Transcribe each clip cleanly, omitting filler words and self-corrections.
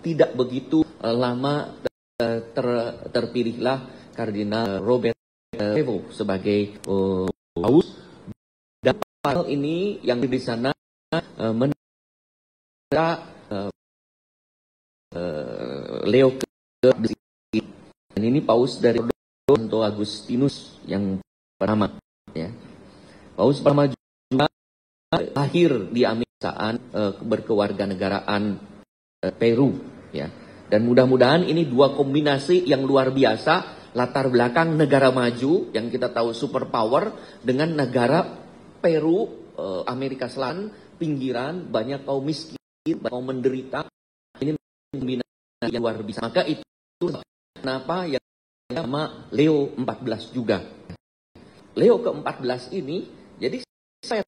tidak begitu lama terpilihlah Kardinal Robert Prevost sebagai paus. Dan pasal ini yang di sana menera Leo ke-11. Dan ini paus dari Santo Agustinus yang pertama, ya. Paus pertama juga lahir di Amerika berkewarganegaraan Peru, ya. Dan mudah-mudahan ini dua kombinasi yang luar biasa, latar belakang negara maju yang kita tahu superpower dengan negara Peru, Amerika Selatan, pinggiran, banyak kaum miskin, kaum menderita. Ini kombinasi yang luar biasa. Maka itu kenapa yang nama Leo 14 juga. Leo ke-14 ini, jadi saya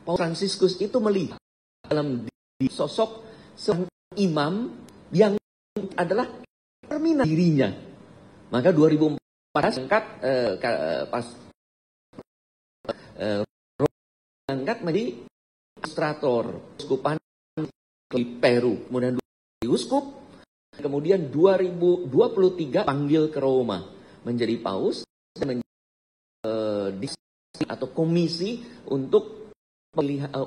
Paus Fransiskus itu melihat dalam sosok seorang imam yang adalah cerminan dirinya. Maka 2014 angkat angkat menjadi administrator uskupan di Peru, kemudian uskup, kemudian 2023 panggil ke Roma menjadi paus dan menjadi atau komisi untuk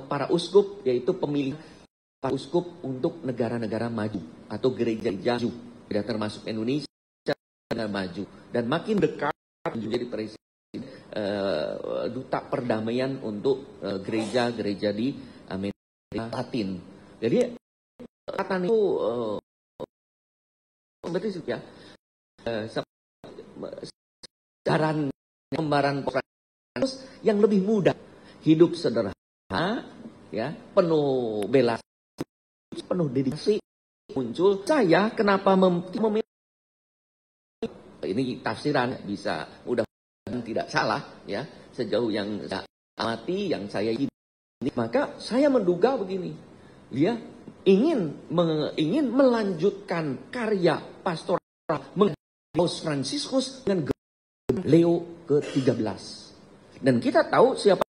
para uskup, yaitu pemilihan para uskup untuk negara-negara maju atau gereja-gereja maju, tidak termasuk Indonesia, negara maju, dan makin dekat menjadi presiden duta perdamaian untuk gereja-gereja di Amerika Latin. Jadi kata itu berarti ya saran gambaran yang lebih mudah, hidup sederhana, ya, penuh bela, penuh dedikasi. Muncul saya kenapa memilih ini tafsiran, bisa mudah-mudahan tidak salah, ya, sejauh yang saya amati, yang saya ini, maka saya menduga begini, dia ingin melanjutkan karya pastoral Paus Fransiskus dengan Leo ke-13. Dan kita tahu siapa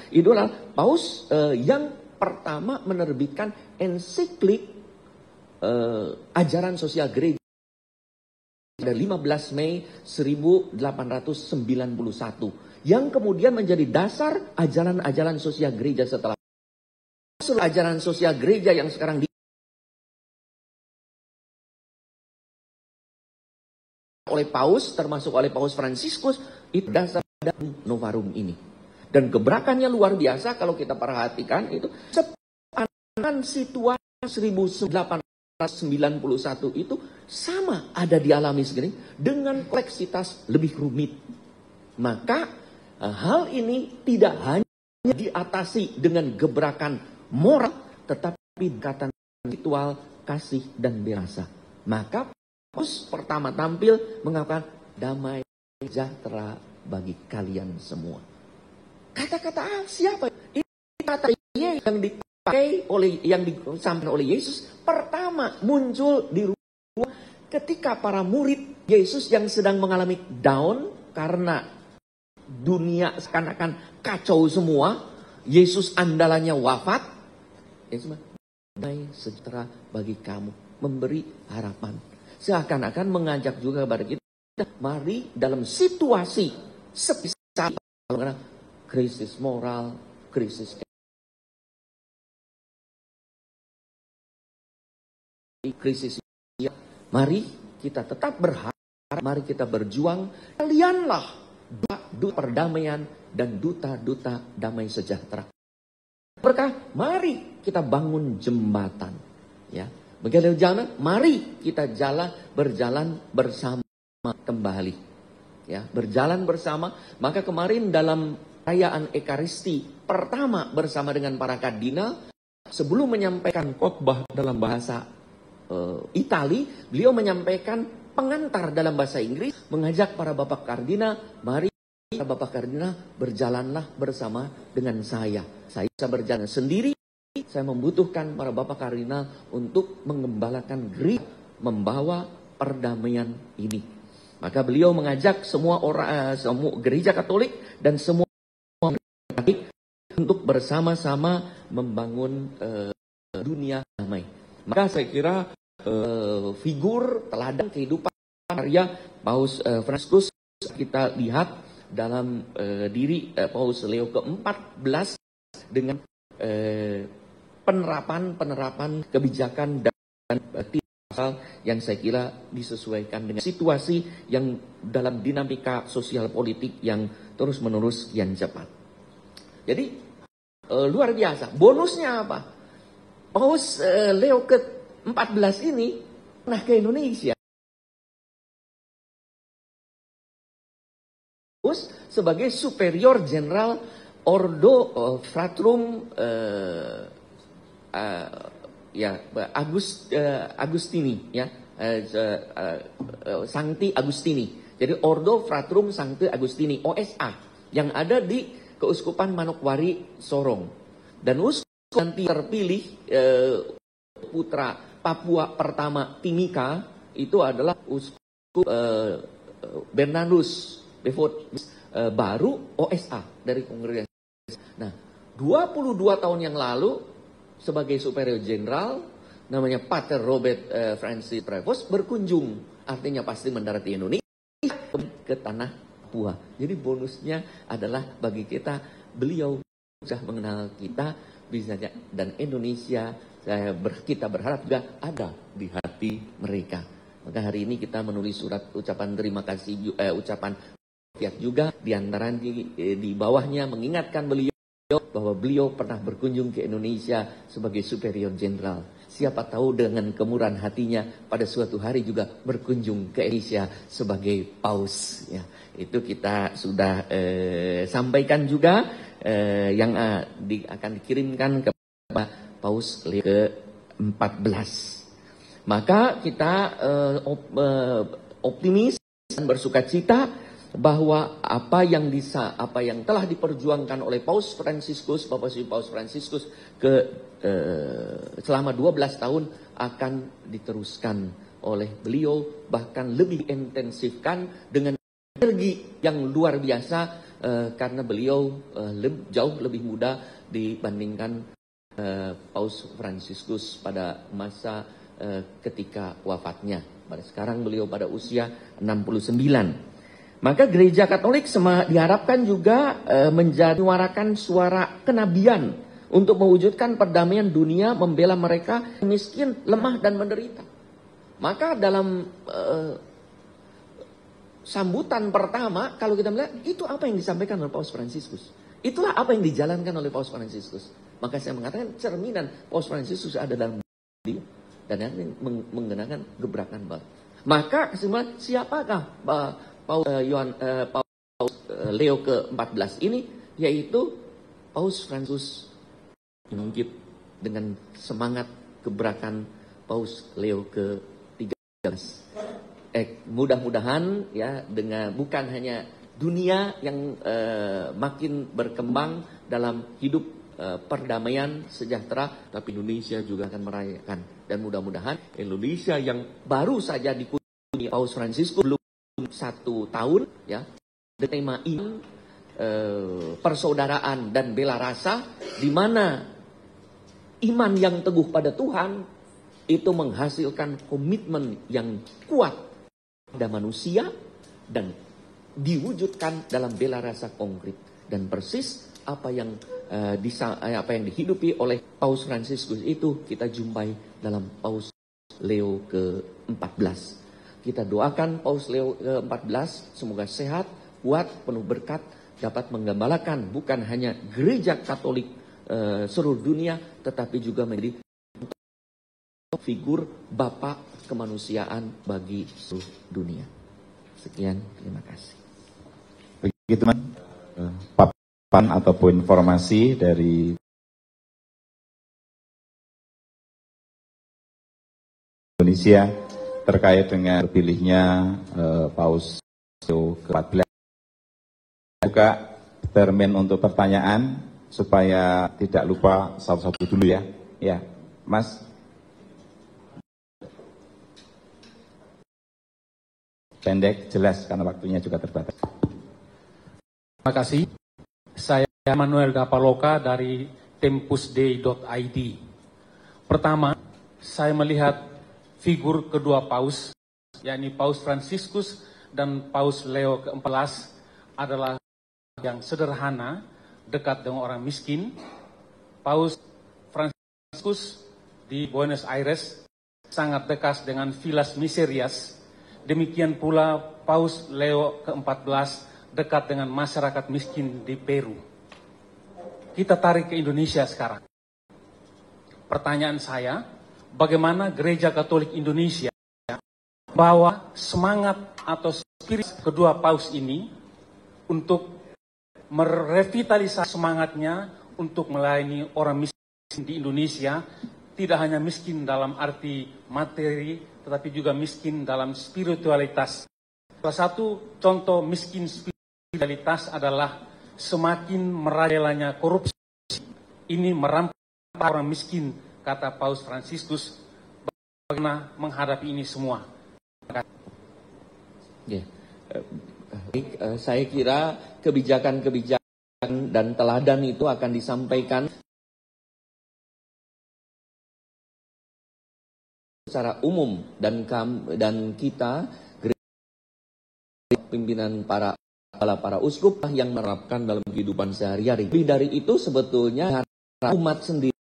itu adalah paus yang pertama menerbitkan ensiklik ajaran sosial gereja pada 15 Mei 1891 yang kemudian menjadi dasar ajaran-ajaran sosial gereja setelah ajaran sosial gereja yang sekarang oleh paus, termasuk oleh Paus Fransiskus, itu dasar Novarum ini. Dan gebrakannya luar biasa kalau kita perhatikan itu sepanjang situasi 1891 itu sama ada dialami segini dengan kompleksitas lebih rumit. Maka hal ini tidak hanya diatasi dengan gebrakan moral, tetapi ikatan ritual, kasih dan berasa. Maka Paus pertama tampil mengatakan damai sejahtera bagi kalian semua. Kata-kata siapa? Ini kata yang dipakai yang disampaikan oleh Yesus pertama muncul di ruang ketika para murid Yesus yang sedang mengalami down karena dunia seakan-akan kacau semua. Yesus andalannya wafat. Yesus damai sejahtera bagi kamu, memberi harapan. Seakan-akan mengajak juga kepada kita, mari dalam situasi sepisah krisis moral, krisis mari kita tetap berharap, mari kita berjuang. Kalianlah duta perdamaian dan duta-duta damai sejahtera. Berkah, mari kita bangun jembatan, ya. Begitu jalan, mari kita berjalan bersama kembali, ya, berjalan bersama. Maka kemarin dalam perayaan Ekaristi pertama bersama dengan para kardinal, sebelum menyampaikan khotbah dalam bahasa Itali, beliau menyampaikan pengantar dalam bahasa Inggris, mengajak para bapak kardinal, mari para bapak kardinal berjalanlah bersama dengan saya. Saya bisa berjalan sendiri. Saya membutuhkan para bapak kardinal untuk mengembalakan gereja, membawa perdamaian ini. Maka beliau mengajak semua gereja Katolik dan semua Katolik untuk bersama-sama membangun dunia damai. Maka saya kira figur teladan kehidupan karya Paus Fransiskus kita lihat dalam diri Paus Leo ke-14 dengan penerapan kebijakan dan pasal yang saya kira disesuaikan dengan situasi yang dalam dinamika sosial politik yang terus-menerus kian cepat. Jadi luar biasa. Bonusnya apa? Paus Leo ke-14 ini pernah ke Indonesia sebagai Superior Jenderal Ordo Fratrum Agustini, ya, Sancti Agustini. Jadi Ordo Fratrum Sancti Agustini (OSA) yang ada di Keuskupan Manokwari Sorong. Dan uskup nanti terpilih putra Papua pertama Timika itu adalah uskup Bernardus Bevot, baru OSA dari kongregasi. Nah, 22 tahun yang lalu sebagai superior jenderal namanya Pater Robert Francis Prevost berkunjung, artinya pasti mendarat di Indonesia ke tanah Papua. Jadi bonusnya adalah bagi kita, beliau sudah mengenal kita bisa, dan Indonesia kita berharap juga ada di hati mereka. Maka hari ini kita menulis surat ucapan terima kasih, ucapan juga diantara di bawahnya mengingatkan beliau bahwa beliau pernah berkunjung ke Indonesia sebagai superior jenderal. Siapa tahu dengan kemurahan hatinya pada suatu hari juga berkunjung ke Indonesia sebagai paus. Ya, itu kita sudah sampaikan juga yang akan dikirimkan kepada Paus Leo ke-14. Maka kita optimis dan bersukacita bahwa apa yang telah diperjuangkan oleh Paus Fransiskus, Bapak Ibu Paus Fransiskus selama 12 tahun akan diteruskan oleh beliau, bahkan lebih intensifkan dengan energi yang luar biasa karena beliau jauh lebih muda dibandingkan Paus Fransiskus pada masa ketika wafatnya. Pada sekarang beliau pada usia 69. Maka gereja Katolik diharapkan juga menyuarakan suara kenabian untuk mewujudkan perdamaian dunia, membela mereka miskin, lemah dan menderita. Maka dalam sambutan pertama, kalau kita melihat itu apa yang disampaikan oleh Paus Fransiskus, itulah apa yang dijalankan oleh Paus Fransiskus. Maka saya mengatakan cerminan Paus Fransiskus ada dalam diri dan yang menggunakan gebrakan baru. Maka kesimpulan, siapakah Paus Leo ke-14 ini? Yaitu Paus Fransiskus mengungkit dengan semangat gebrakan Paus Leo ke-13. Mudah-mudahan ya, dengan bukan hanya dunia yang makin berkembang dalam hidup perdamaian sejahtera, tapi Indonesia juga akan merayakan. Dan mudah-mudahan Indonesia yang baru saja dikunjungi Paus Fransiskus belum 1 tahun ya, tema iman, persaudaraan dan bela rasa, di mana iman yang teguh pada Tuhan itu menghasilkan komitmen yang kuat pada manusia dan diwujudkan dalam bela rasa konkret. Dan persis apa yang dihidupi oleh Paus Fransiskus itu kita jumpai dalam Paus Leo ke-14. Kita doakan Paus Leo ke-14 semoga sehat, kuat, penuh berkat, dapat menggembalakan bukan hanya gereja Katolik seluruh dunia, tetapi juga menjadi figur Bapak kemanusiaan bagi seluruh dunia. Sekian, terima kasih. Begitu, Mas. Papan ataupun informasi dari Indonesia terkait dengan terpilihnya Paus Leo ke-14. Buka termin untuk pertanyaan supaya tidak lupa satu-satu dulu ya. Ya, Mas. Pendek, jelas karena waktunya juga terbatas. Terima kasih. Saya Manuel Dapaloka dari tempusday.id. Pertama, saya melihat figur kedua paus, yakni Paus Fransiskus dan Paus Leo ke-14 adalah yang sederhana, dekat dengan orang miskin. Paus Fransiskus di Buenos Aires sangat dekat dengan Vilas Miserias. Demikian pula Paus Leo ke-14 dekat dengan masyarakat miskin di Peru. Kita tarik ke Indonesia sekarang. Pertanyaan saya, bagaimana Gereja Katolik Indonesia bawa semangat atau spirit kedua paus ini untuk merevitalisasi semangatnya untuk melayani orang miskin di Indonesia, tidak hanya miskin dalam arti materi, tetapi juga miskin dalam spiritualitas. Salah satu contoh miskin spiritualitas adalah semakin merajalanya korupsi. Ini merampas orang miskin, kata Paus Fransiskus. Bagaimana menghadapi ini semua? Saya kira kebijakan-kebijakan dan teladan itu akan disampaikan secara umum dan kita pimpinan para uskup yang menerapkan dalam kehidupan sehari-hari. Lebih dari itu sebetulnya umat sendiri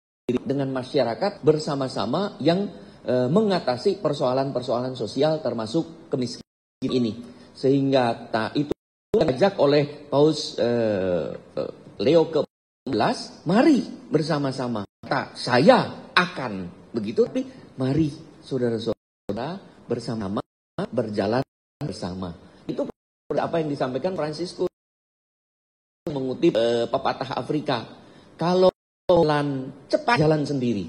dengan masyarakat bersama-sama yang mengatasi persoalan-persoalan sosial termasuk kemiskinan ini. Sehingga itu diajak oleh Paus Leo ke-14, mari bersama-sama. Saya akan begitu, tapi mari saudara-saudara bersama-sama berjalan bersama. Itu apa yang disampaikan Fransiskus mengutip pepatah Afrika. Kalau jalan cepat jalan sendiri,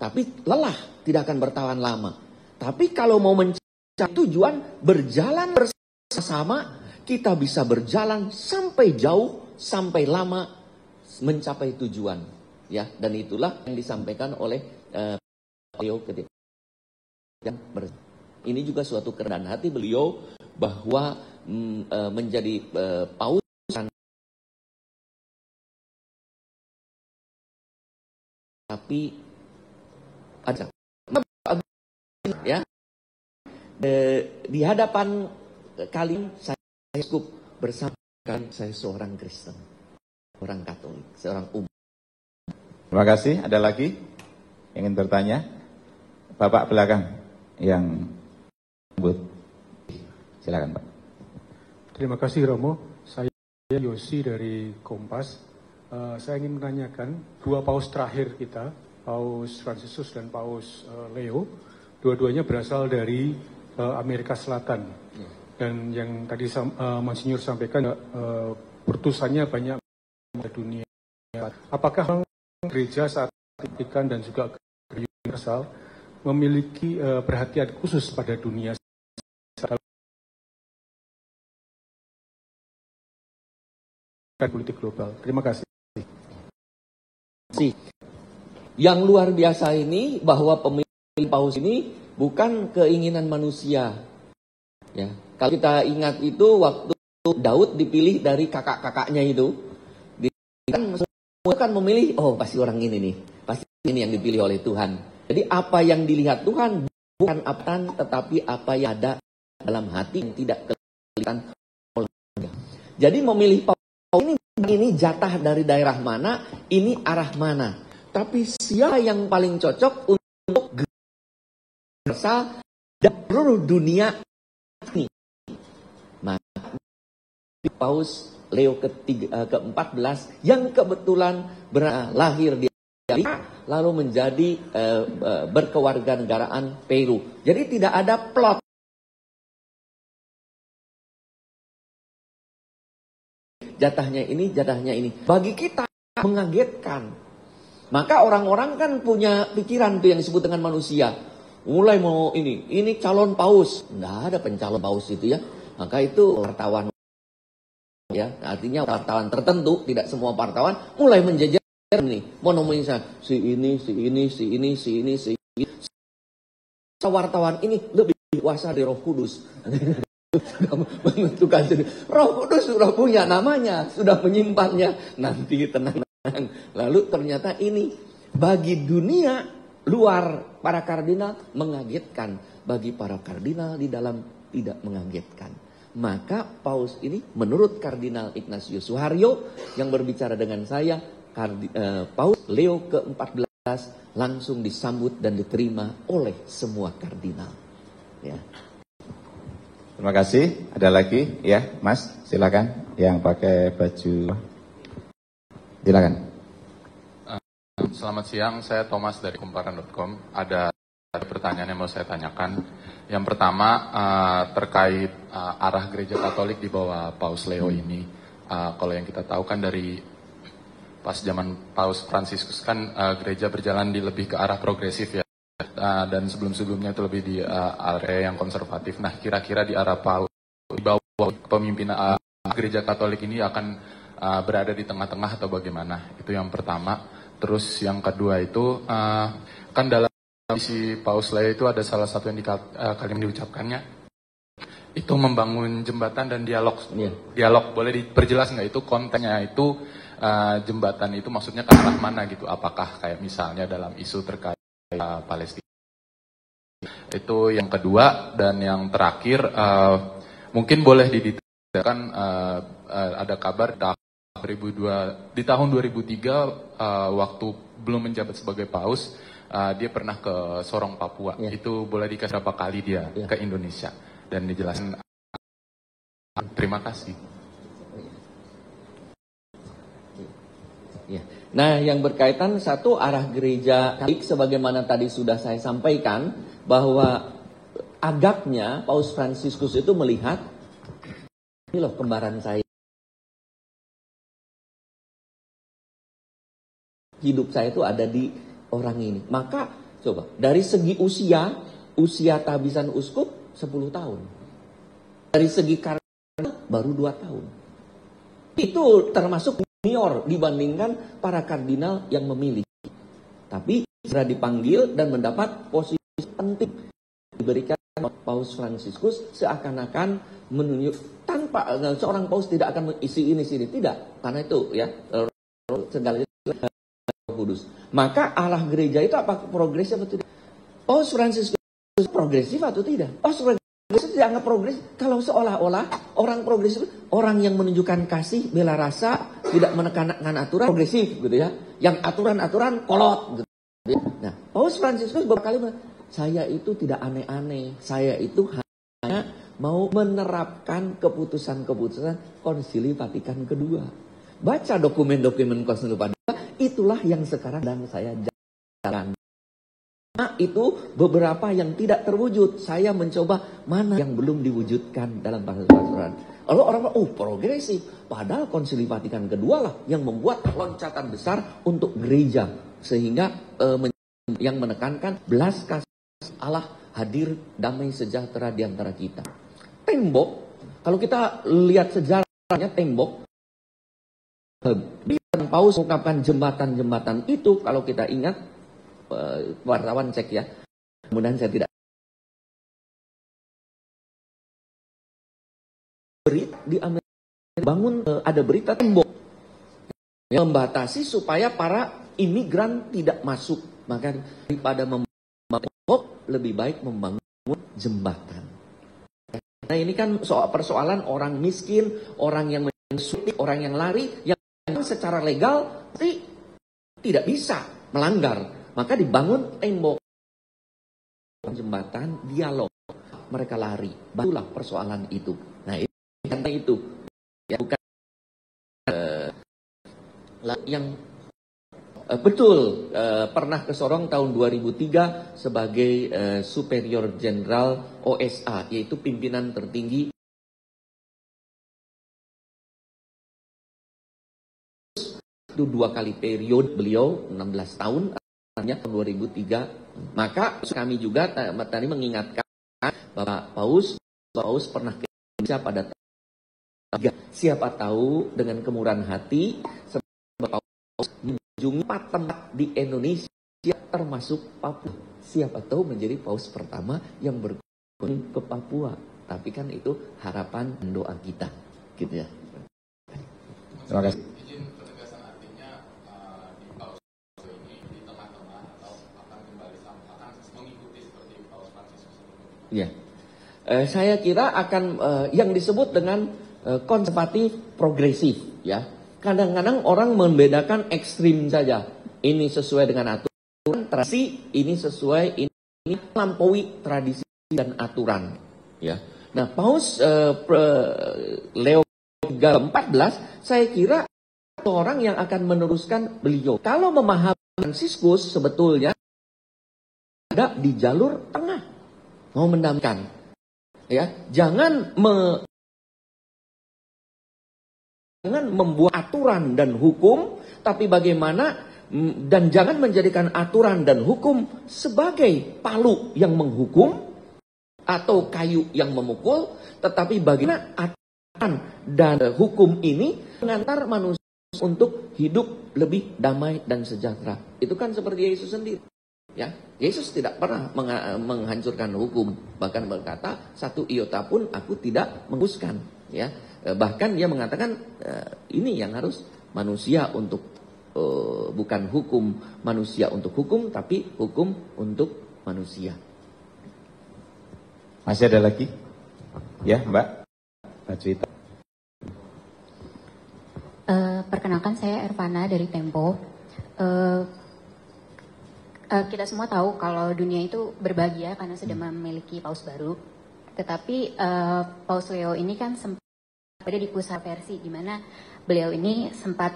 tapi lelah tidak akan bertahan lama. Tapi kalau mau mencapai tujuan berjalan bersama, kita bisa berjalan sampai jauh, sampai lama mencapai tujuan. Ya, dan itulah yang disampaikan oleh Leo ketika ini juga suatu kerendahan hati beliau bahwa menjadi paus tapi ada ya di hadapan kali saya cukup bersama saya seorang Kristen, orang Katolik, seorang umat. Terima kasih. Ada lagi yang ingin bertanya? Bapak belakang yang sebut. Silakan Pak. Terima kasih Romo. Saya Yosi dari Kompas. Saya ingin menanyakan dua paus terakhir kita, Paus Fransiskus dan Paus Leo, dua-duanya berasal dari Amerika Selatan. Dan yang tadi Monsinyur sampaikan, pertusannya banyak di dunia. Apakah gereja saat Vatikan dan juga gereja universal memiliki perhatian khusus pada dunia politik global? Terima kasih. Yang luar biasa ini bahwa pemilihan paus ini bukan keinginan manusia. Ya, kalau kita ingat itu waktu Daud dipilih dari kakak-kakaknya itu, semua kan memilih, oh pasti orang ini nih, pasti ini yang dipilih oleh Tuhan. Jadi apa yang dilihat Tuhan bukan apa tetapi apa yang ada dalam hati yang tidak kelihatan oleh Tuhan. Jadi memilih paus ini jatah dari daerah mana, ini arah mana. Tapi siapa yang paling cocok untuk gereja dan seluruh dunia ini? Maka Paus Leo ke-14 yang kebetulan lahir di Amerika lalu menjadi berkewarganegaraan Peru. Jadi tidak ada plot. Jatahnya ini. Bagi kita mengagetkan. Maka orang-orang kan punya pikiran tuh yang disebut dengan manusia. Mulai mau ini calon paus. Nggak ada pencalon paus itu ya. Maka itu wartawan ya, artinya wartawan tertentu, tidak semua wartawan mulai menjejer nih. Mau nemuin si ini. Wartawan ini lebih kuasa dari Roh Kudus. Menentukan sendiri. Roh Kudus sudah punya namanya, sudah menyimpannya. Nanti tenang. Lalu ternyata ini bagi dunia luar para kardinal mengagetkan, bagi para kardinal di dalam tidak mengagetkan. Maka Paus ini menurut Kardinal Ignatius Suharyo yang berbicara dengan saya, Paus Leo ke-14 langsung disambut dan diterima oleh semua kardinal. Ya. Terima kasih. Ada lagi? Ya, Mas, silakan. Yang pakai baju. Silakan. Selamat siang, saya Thomas dari kumparan.com. Ada pertanyaan yang mau saya tanyakan. Yang pertama terkait arah gereja Katolik di bawah Paus Leo ini. Kalau yang kita tahu kan dari pas zaman Paus Fransiskus kan gereja berjalan di lebih ke arah progresif ya. Dan sebelum-sebelumnya itu lebih di area yang konservatif. Nah, kira-kira di arah Paus di bawah pemimpinan gereja Katolik ini akan berada di tengah-tengah atau bagaimana? Itu yang pertama. Terus yang kedua itu kan dalam si Paus Leo itu ada salah satu yang kalimat diucapkannya itu membangun jembatan dan dialog. Dialog boleh diperjelas nggak itu kontennya itu jembatan itu maksudnya ke arah mana gitu? Apakah kayak misalnya dalam isu terkait Palestina? Itu yang kedua. Dan yang terakhir mungkin boleh didetailkan ada kabar di tahun 2003 waktu belum menjabat sebagai paus dia pernah ke Sorong Papua. Itu boleh dikasih berapa kali dia ke Indonesia dan dijelaskan. Terima kasih. Nah, yang berkaitan satu arah gereja Katolik sebagaimana tadi sudah saya sampaikan bahwa agaknya Paus Fransiskus itu melihat ini loh kembaran saya. Hidup saya itu ada di orang ini. Maka coba dari segi usia tabisan uskup 10 tahun. Dari segi kardinal baru 2 tahun. Itu termasuk junior dibandingkan para kardinal yang memiliki. Tapi segera dipanggil dan mendapat posisi penting diberikan Paus Fransiskus seakan-akan menunjuk tanpa seorang paus tidak akan mengisi ini sini, tidak. Karena itu ya segala Kudus. Maka arah gereja itu apa progresif atau tidak? Paus Fransiskus progresif atau tidak? Paus Fransiskus dianggap progresif kalau seolah-olah orang progresif orang yang menunjukkan kasih, bela rasa, tidak menekankan aturan progresif gitu ya. Yang aturan-aturan kolot gitu. Nah, Paus Fransiskus beberapa kali bilang, saya itu tidak aneh-aneh. Saya itu hanya mau menerapkan keputusan-keputusan Konsili Vatikan kedua. Baca dokumen-dokumen Konsili Vatikan. Itulah yang sekarang sedang saya jalan. Nah, itu beberapa yang tidak terwujud. Saya mencoba mana yang belum diwujudkan dalam peraturan. Lalu orang progresif. Padahal Konsili Vatikan kedua lah yang membuat loncatan besar untuk gereja. Sehingga yang menekankan belas kasih Allah hadir damai sejahtera di antara kita. Tembok, kalau kita lihat sejarahnya tembok. Paus mengungkapkan jembatan-jembatan itu kalau kita ingat wartawan cek ya. Kemudian saya tidak berita di Amerika bangun ada berita tembok yang membatasi supaya para imigran tidak masuk. Maka daripada membangun tembok lebih baik membangun jembatan. Nah, ini kan soal persoalan orang miskin, orang yang mensutik, orang yang lari yang secara legal tapi tidak bisa melanggar, maka dibangun tembok jembatan dialog, mereka lari, barulah persoalan itu. Nah karena itu ya, bukan yang betul pernah ke Sorong tahun 2003 sebagai Superior Jenderal OSA, yaitu pimpinan tertinggi. Itu 2 kali periode beliau 16 tahun artinya tahun 2003. Maka kami juga tadi mengingatkan bahwa Paus pernah ke Indonesia pada tahun 3. Siapa tahu dengan kemurahan hati sebab Paus mengunjungi 4 tempat di Indonesia termasuk Papua. Siapa tahu menjadi Paus pertama yang berkunjung ke Papua. Tapi kan itu harapan dan doa kita gitu ya. Terima kasih. Ya. Saya kira akan yang disebut dengan konservatif progresif, ya. Kadang-kadang orang membedakan ekstrim saja. Ini sesuai dengan aturan, tradisi, ini sesuai, ini melampaui tradisi dan aturan, ya. Nah, Paus Leo ke-14, saya kira orang yang akan meneruskan beliau. Kalau memahami Fransiskus sebetulnya ada di jalur tengah, mau mendamaikan, ya. Jangan membuat aturan dan hukum, tapi bagaimana dan jangan menjadikan aturan dan hukum sebagai palu yang menghukum atau kayu yang memukul, tetapi bagaimana aturan dan hukum ini mengantar manusia untuk hidup lebih damai dan sejahtera. Itu kan seperti Yesus sendiri. Ya, Yesus tidak pernah menghancurkan hukum, bahkan berkata satu iota pun aku tidak menghapuskan. Ya, bahkan dia mengatakan ini yang harus manusia untuk bukan hukum manusia untuk hukum, tapi hukum untuk manusia. Masih ada lagi? Ya, Mbak Cerita. Perkenalkan, saya Ervana dari Tempo. Kita semua tahu kalau dunia itu berbahagia karena sudah memiliki paus baru. Tetapi Paus Leo ini kan sempat ada di pusat versi, di mana beliau ini sempat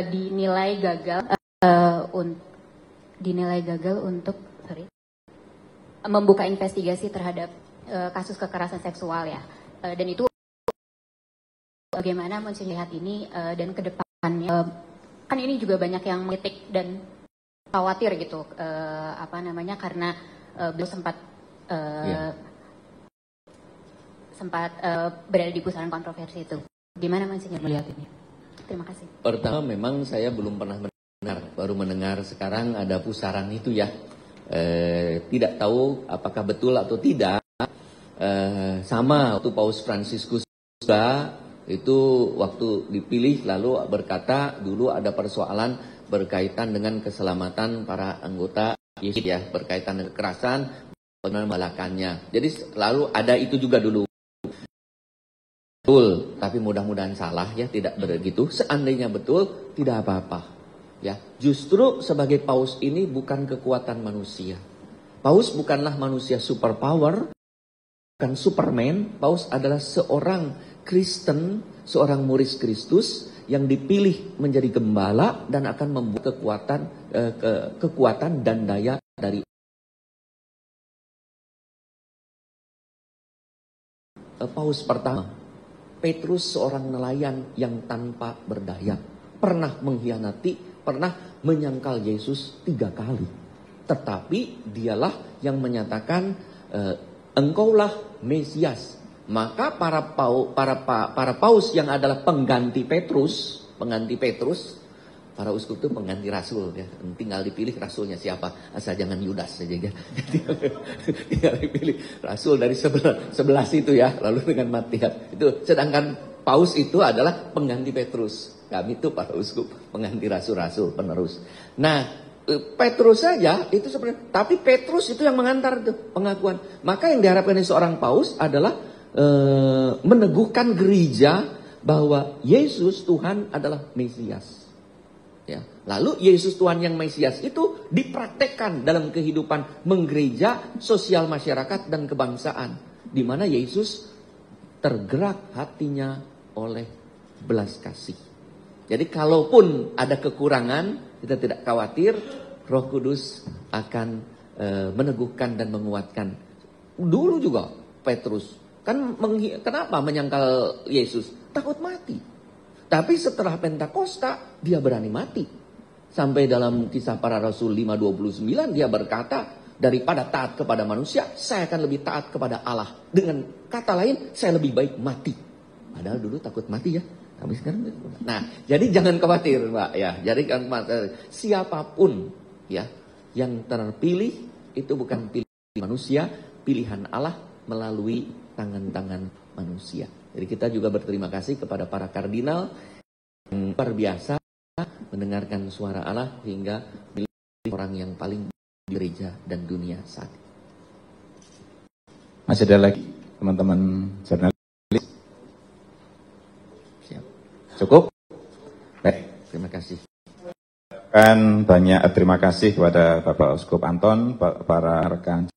dinilai gagal untuk membuka investigasi terhadap kasus kekerasan seksual, ya. Dan itu bagaimana melihat ini dan ke depannya, kan ini juga banyak yang mengkritik dan khawatir gitu, karena beliau sempat berada di pusaran kontroversi itu. Gimana Monsinyur melihat ini? Terima kasih. Pertama, memang saya belum pernah mendengar, baru mendengar sekarang ada pusaran itu, ya. Tidak tahu apakah betul atau tidak. Sama waktu Paus Fransiskus juga itu waktu dipilih lalu berkata dulu ada persoalan berkaitan dengan keselamatan para anggota Yesus, ya, berkaitan dengan kekerasan, membalakannya. Jadi lalu ada itu juga dulu. Betul, tapi mudah-mudahan salah, ya, tidak begitu. Seandainya betul, tidak apa-apa. Ya, justru sebagai paus ini bukan kekuatan manusia. Paus bukanlah manusia superpower, bukan Superman. Paus adalah seorang Kristen, seorang murid Kristus yang dipilih menjadi gembala dan akan membuat kekuatan dan daya dari Paus pertama. Petrus seorang nelayan yang tanpa berdaya, pernah mengkhianati, pernah menyangkal Yesus 3 kali. Tetapi dialah yang menyatakan engkaulah Mesias. Maka para paus yang adalah pengganti Petrus, para uskup itu pengganti rasul, ya. Tinggal dipilih rasulnya siapa, asal jangan Yudas saja, ya. Tinggal dipilih rasul dari 11 itu, ya, lalu dengan Matius. Itu sedangkan paus itu adalah pengganti Petrus. Kami itu para uskup pengganti rasul-rasul penerus. Nah, Petrus saja itu sebenarnya, tapi Petrus itu yang mengantar itu pengakuan. Maka yang diharapkan dari seorang paus adalah meneguhkan gereja bahwa Yesus Tuhan adalah Mesias. Ya. Lalu Yesus Tuhan yang Mesias itu dipraktekkan dalam kehidupan menggereja, sosial masyarakat dan kebangsaan, di mana Yesus tergerak hatinya oleh belas kasih. Jadi kalaupun ada kekurangan, kita tidak khawatir, Roh Kudus akan meneguhkan dan menguatkan. Dulu juga Petrus kan kenapa menyangkal Yesus? Takut mati. Tapi setelah Pentakosta dia berani mati. Sampai dalam Kisah Para Rasul 5:29 dia berkata, daripada taat kepada manusia, saya akan lebih taat kepada Allah. Dengan kata lain, saya lebih baik mati. Padahal dulu takut mati, ya. Tapi sekarang, nah, jadi jangan khawatir, Mbak, ya. Jadi siapapun, ya, yang terpilih itu bukan pilihan manusia, pilihan Allah melalui tangan-tangan manusia. Jadi kita juga berterima kasih kepada para kardinal yang luar biasa mendengarkan suara Allah hingga orang yang paling di gereja dan dunia saat ini. Masih ada lagi teman-teman jurnalis? Siap. Cukup? Baik. Terima kasih. Terima kasih kepada Bapak Uskup Anton, para rekan